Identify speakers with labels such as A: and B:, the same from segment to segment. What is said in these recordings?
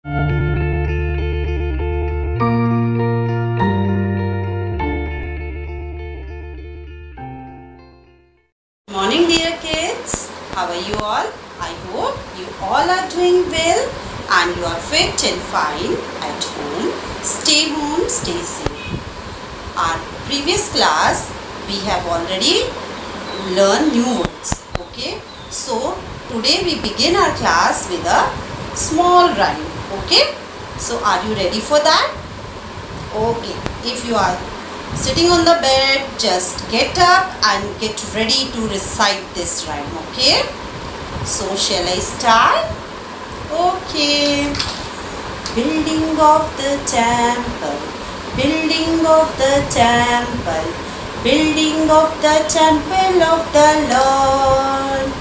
A: Morning dear kids, how are you all? I hope you all are doing well and you are fit and fine at home. Stay home, stay safe. Our previous class we have already learned new words. Okay, so today we begin our class with a small rhyme. Okay, so are you ready for that? Okay, if you are sitting on the bed, just get up and get ready to recite this rhyme. Okay, so shall I start? Okay. Building of the temple, building of the temple, building of the temple of the Lord.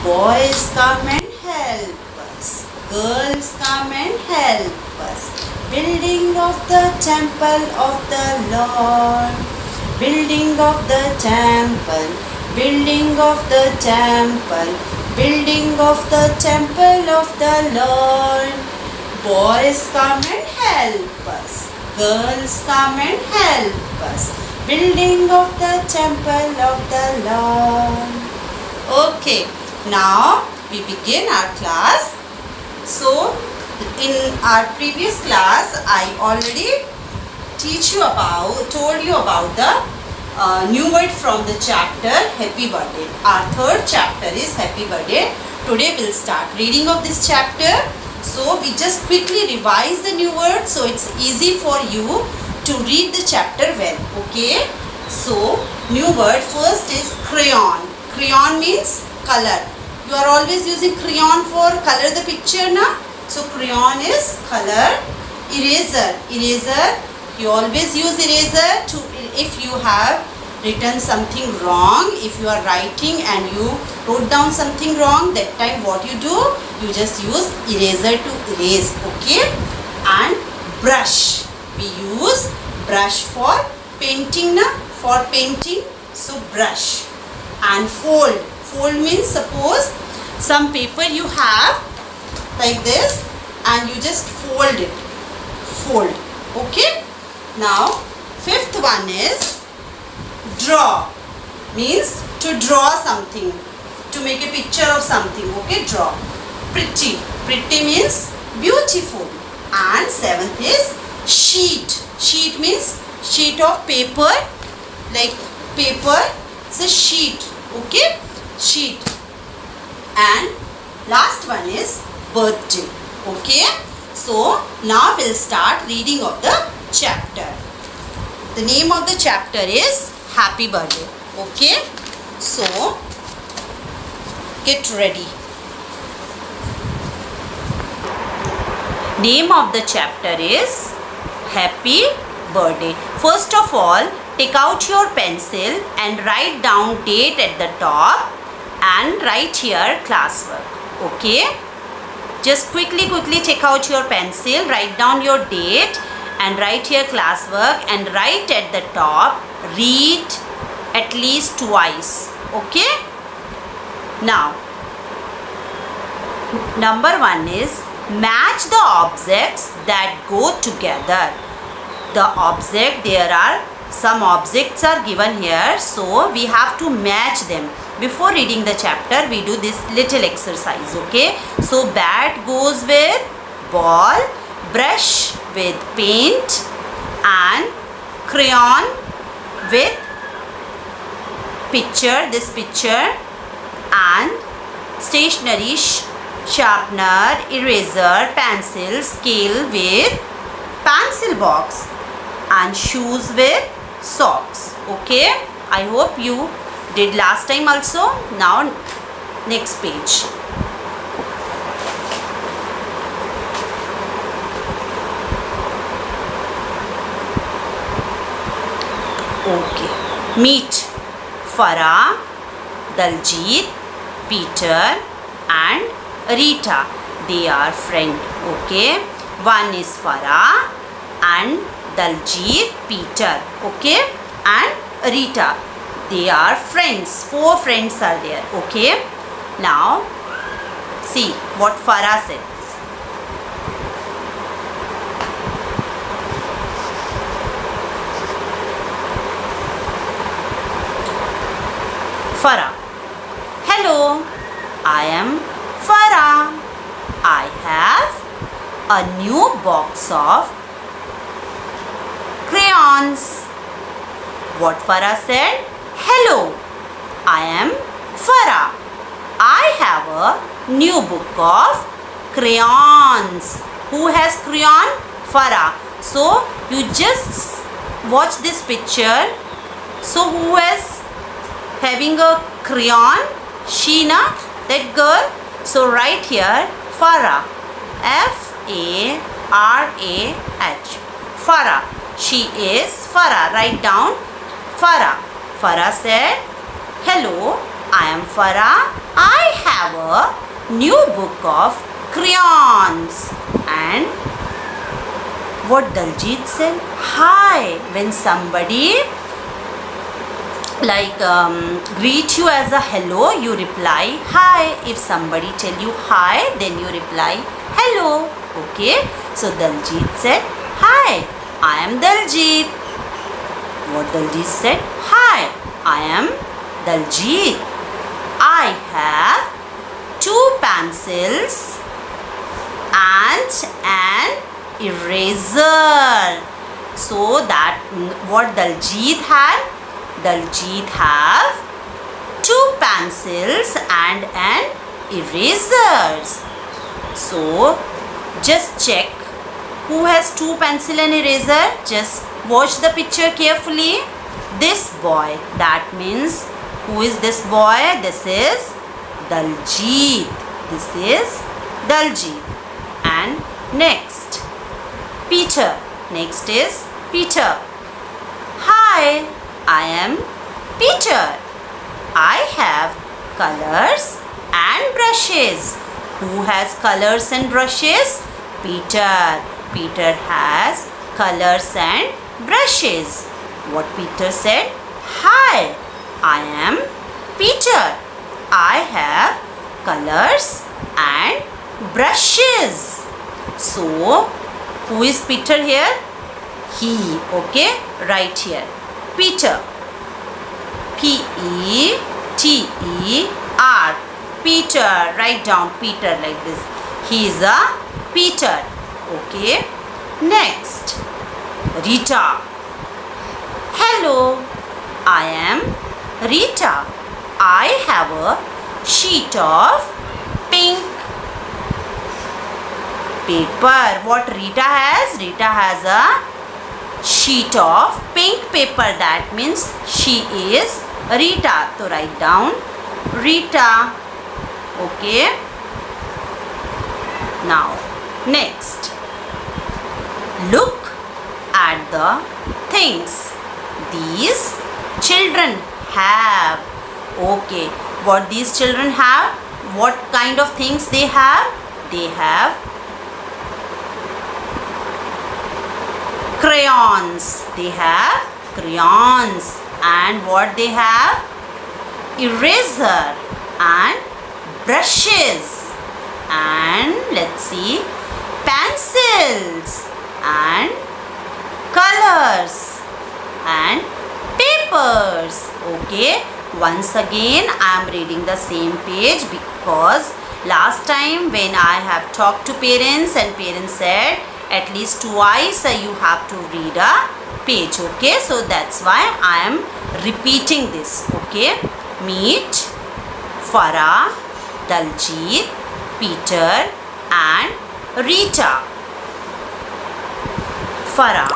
A: Boys come and help us, girls come and help us. Building of the temple of the Lord. Building of the temple, building of the temple, building of the temple of the Lord. Boys come and help us, girls come and help us. Building of the temple of the Lord. Okay, now we begin our class. So in our previous class I already told you about the new word from the chapter Happy Birthday. Our third chapter is Happy Birthday. Today we'll start reading of this chapter. So we just quickly revise the new word so it's easy for you to read the chapter well. Okay, so new word first is crayon. Crayon means color. You are always using crayon for color the picture na? So crayon is color. Eraser. Eraser. You always use eraser to if you have written something wrong. If you are writing and you wrote down something wrong, that time what you do? You just use eraser to erase. Okay. And brush. We use brush for painting na? For painting. So brush. And fold. Fold means suppose some paper you have like this and you just fold it. Fold. Okay. Now fifth one is draw. Means to draw something. To make a picture of something. Okay. Draw. Pretty. Pretty means beautiful. And seventh is sheet. Sheet means sheet of paper. Like paper. It's a sheet. Okay. Sheet. And last one is birthday. Okay, so now we'll start reading of the chapter. The name of the chapter is Happy Birthday. Okay, so get ready. Name of the chapter is Happy Birthday. First of all, take out your pencil and write down date at the top and write here classwork. Okay, just quickly take out your pencil, write down your date and write here classwork and write at the top, read at least twice. Okay, now number one is match the objects that go together. The object, there are some objects are given here, so we have to match them. Before reading the chapter, we do this little exercise. Okay, so bat goes with ball, brush with paint and crayon with picture, this picture, and stationery, sharpener, eraser, pencil, scale with pencil box and shoes with socks. Okay, I hope you did last time also. Now next page. Okay, meet Farah, Daljit, Peter and Rita. They are friends. Okay, one is Farah and Daljit, Peter. Okay, and Rita. They are friends. 4 friends are there. Okay. Now see what Farah said. Farah. Hello, I am Farah. I have a new box of crayons. What Farah said? Hello, I am Farah. I have a new book of crayons. Who has crayon? Farah. So you just watch this picture. So who is having a crayon? Sheena, that girl. So write here Farah. F-A-R-A-H. Farah. She is Farah. Write down Farah. Farah said, hello, I am Farah. I have a new book of crayons. And what Daljit said? Hi. When somebody greet you as a hello, you reply hi. If somebody tell you hi, then you reply hello. Okay. So Daljit said, hi, I am Daljit. What Daljit said? Hi, I am Daljit. I have 2 pencils and an eraser. So that what Daljit had? Daljit have 2 pencils and an erasers. So just check who has 2 pencil and eraser. Just watch the picture carefully. This boy, that means who is this boy? This is Daljit. This is Daljit. And next, Peter. Next is Peter. Hi, I am Peter. I have colors and brushes. Who has colors and brushes? Peter. Peter has colors and brushes. What Peter said? Hi, I am Peter. I have colors and brushes. So, who is Peter here? He. Okay, right here. Peter. P-E-T-E-R. Peter. Write down Peter like this. He is a Peter. Okay. Next, Rita. Hello, I am Rita. I have a sheet of pink paper. What Rita has? Rita has a sheet of pink paper. That means she is Rita. So write down Rita. Okay. Now, next, look at the things these children have. Okay, what these children have? What kind of things they have? They have crayons. They have crayons. And what they have? Eraser and brushes. And let's see, pencils and colors and papers. Okay, once again I am reading the same page because last time when I have talked to parents and parents said at least twice you have to read a page. Okay, so that's why I am repeating this. Okay, meet Farah, Daljit, Peter and Rita. Farah.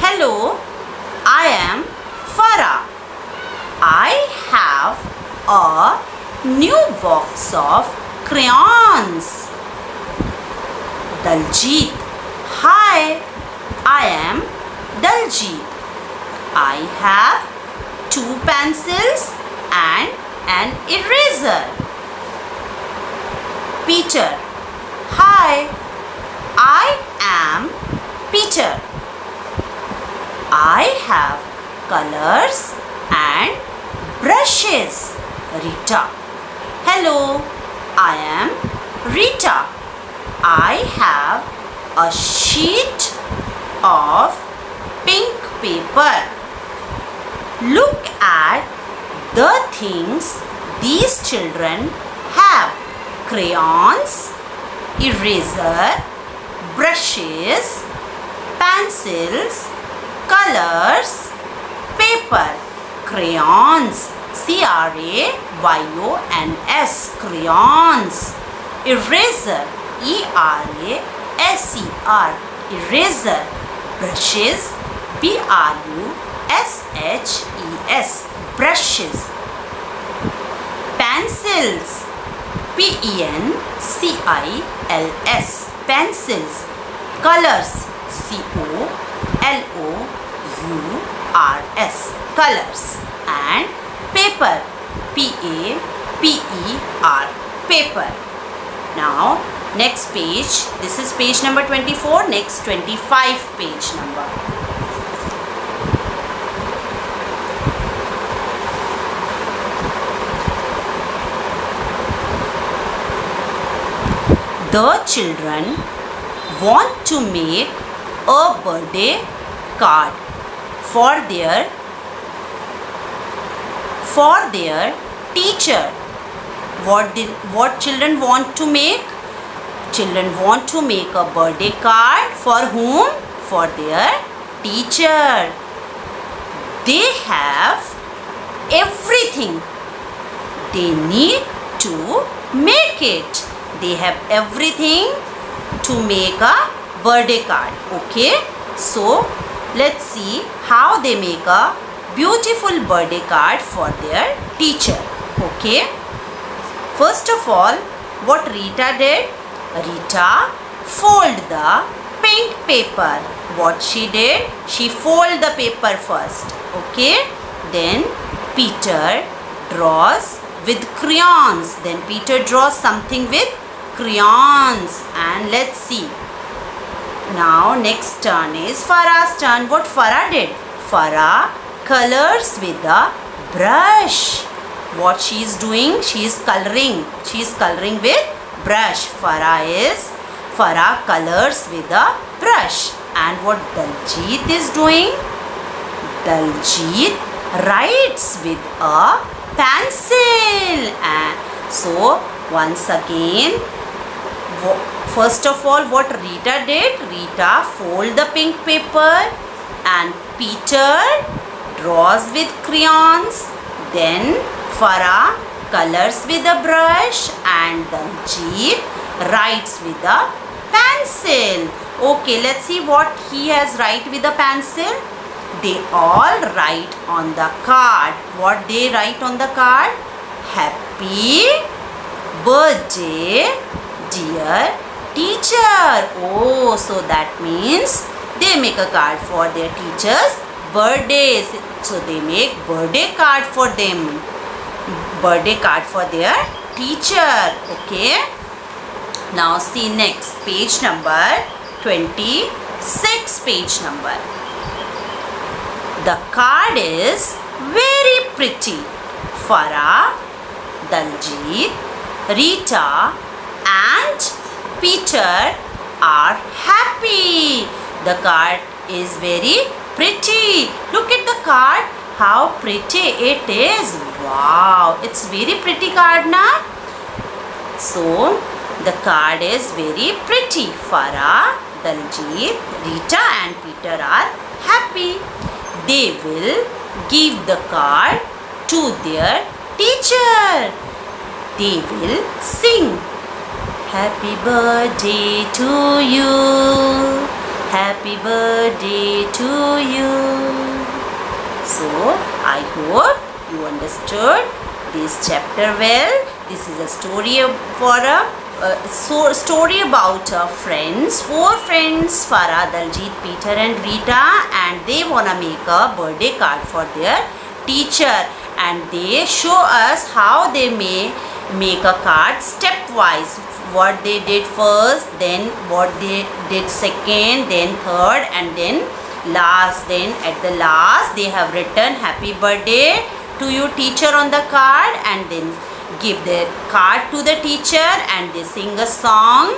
A: Hello, I am Farah. I have a new box of crayons. Daljit. Hi, I am Daljit. I have 2 pencils and an eraser. Peter. Hi, I am Peter. I have colors and brushes. Rita. Hello, I am Rita. I have a sheet of pink paper. Look at The things these children have: crayons, eraser, brushes, pencils, colors, paper. Crayons, crayons, crayons. Eraser, eraser, eraser. Brushes, brushes, brushes. Pencils, pencils, pencils. Colors, colors, colors. And paper, paper. Now next page, this is page number 24, next 25 page number. The children want to make a birthday card for their teacher. What children want to make? Children want to make a birthday card for whom? For their teacher. They have everything they need to make it. They have everything to make a birthday card. Okay, so let's see how they make a beautiful birthday card for their teacher. Okay, first of all, what Rita did? Rita fold the pink paper. What she did? She fold the paper first. Okay, then Peter draws with crayons. Then Peter draws something with crayons. And let's see. Now next turn is Farah's turn. What Farah did? Farah colors with a brush. What she is doing? She is coloring. She is coloring with brush. Farah colors with a brush. And what Daljit is doing? Daljit writes with a pencil. And so once again, first of all, what Rita did? Rita fold the pink paper and Peter draws with crayons. Then Farah colors with a brush and Daljit writes with a pencil. Okay, let's see what he has write with a pencil. They all write on the card. What they write on the card? Happy birthday, dear teacher. Oh, so that means they make a card for their teachers' birthdays. So they make birthday card for them. Birthday card for their teacher. Okay. Now see next page number 26 page number. The card is very pretty. Farah, Daljit, Rita and Peter are happy. The card is very pretty. Look at the card. How pretty it is. Wow, it's very pretty card now. So the card is very pretty. Farah, Daljit, Rita and Peter are happy. They will give the card to their teacher. They will sing, happy birthday to you, happy birthday to you. So I hope you understood this chapter well. This is a story story about friends, 4 friends, Farah, Daljit, Peter and Rita, and they wanna make a birthday card for their teacher, and they show us how they may make a card stepwise. What they did first, then what they did second, then third, and then last. Then at the last they have written happy birthday to you teacher on the card, and then give the card to the teacher and they sing a song,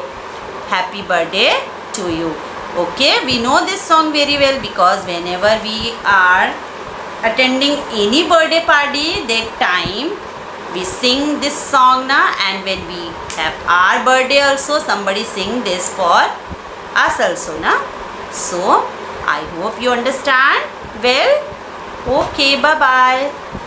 A: happy birthday to you. Okay, we know this song very well because whenever we are attending any birthday party, that time we sing this song na, and when we have our birthday also, somebody sing this for us also na. So I hope you understand well. Okay, bye bye.